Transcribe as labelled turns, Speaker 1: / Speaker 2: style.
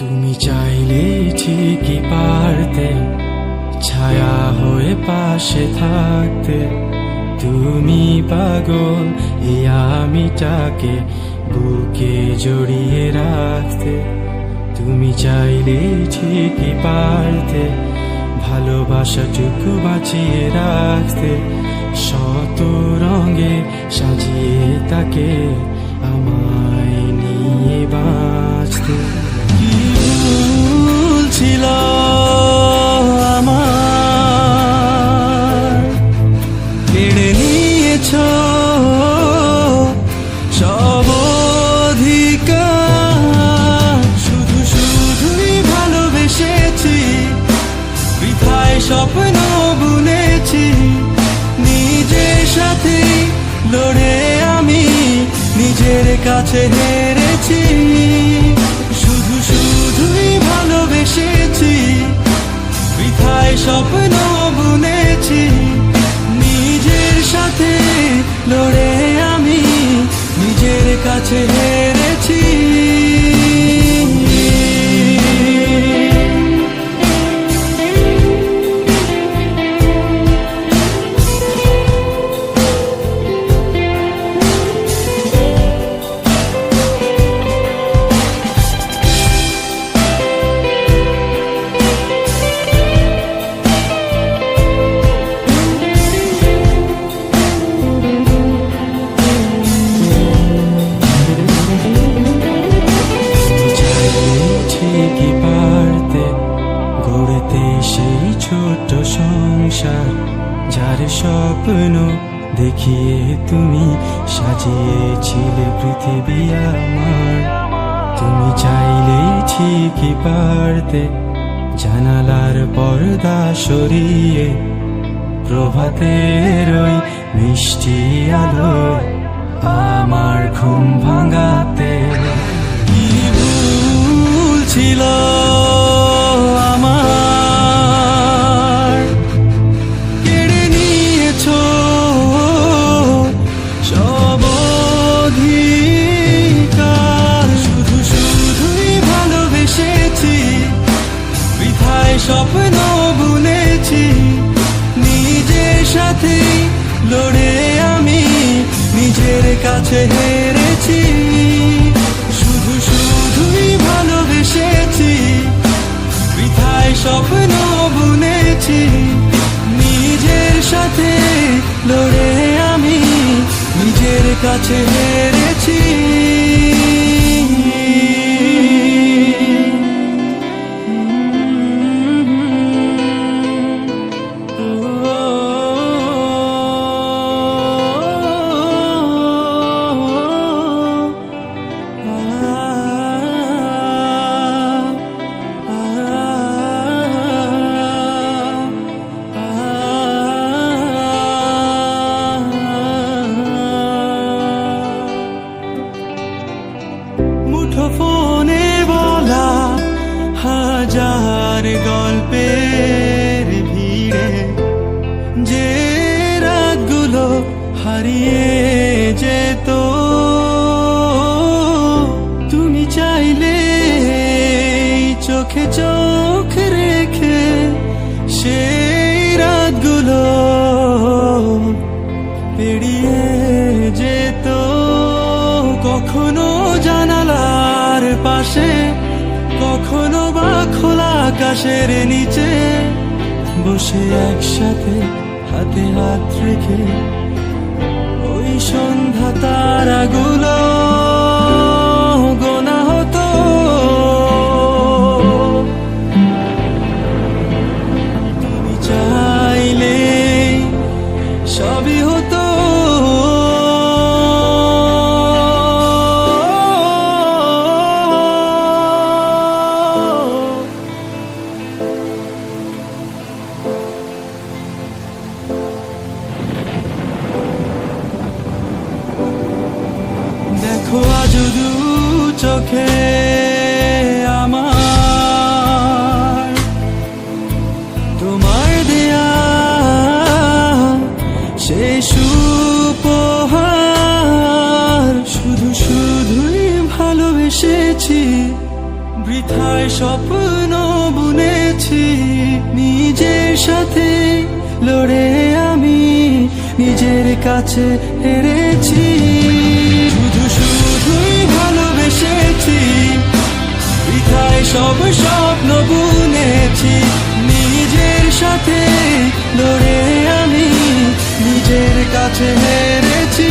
Speaker 1: তুমি চাইলেই ঠিকই পারতে ছায়া হয়ে পাশে থাকতে। তুমি পাগল এই আমিটাকে বুকে জড়িয়ে রাখতে। তুমি চাইলেই ঠিকই পারতে ভালোবাসাটুকু বাঁচিয়ে রাখতে। শত রঙে সাজিয়ে তাকে আমায় নিয়ে বাঁচতে। কি ভুল ছিল আমার, কেড়ে নিয়েছ সব অধিকার। শুধু শুধুই ভালোবেসেছি, বৃথায় স্বপ্ন বুনেছি। নিজের সাথে লড়ে আমি নিজের কাছে হেরেছি। শুধু শুধুই ভালোবেসেছি, বৃথায় স্বপ্ন বুনেছি। নিজের সাথে লড়ে আমি নিজের কাছে হেরেছি। গড়তে সেই ছোট সংসার যার স্বপ্ন দেখিয়ে তুমি সাজিয়েছিলে পৃথিবী আমার। তুমি চাইলেই ঠিকই পারতে জানালার পর্দা সরিয়ে প্রভাতের ওই মিষ্টি আলো আমার ঘুম ভাঙাতে। কি ভুল ছিল আমার, কেড়ে নিয়েছ সব অধিকার। শুধু শুধুই ভালোবেসেছি, বৃথায় স্বপ্ন বুনেছি। নিজের সাথে লড়ে আমি নিজের কাছে হেরেছি। শুধু শুধুই ভালোবেসেছি, বৃথায় স্বপ্ন বুনেছি। নিজের সাথে লড়ে আমি নিজের কাছে হেরেছি। মুঠোফোনে বলা হাজার গল্পের ভিড়ে যে রাতগুলো হারিয়ে যেত। তুমি চাইলে চোখে চোখ রেখে সেই রাতগুলো পেরিয়ে যেত। কখনো জানালার পাশে, কখনো বা খোলা আকাশের নিচে বসে একসাথে হাতে হাত রেখে ওই সন্ধ্যা তারাগুলো গোনা হতো। তুমি চাইলে সবই হতো। বৃথায় স্বপ্ন বুনেছি, নিজের সাথে লড়ে আমি নিজের কাছে হেরেছি। শুধু শুধুই ভালোবেসেছি, বৃথায় সব স্বপ্ন বুনেছি, নিজের সাথে লড়ে আমি নিজের কাছে হেরেছি।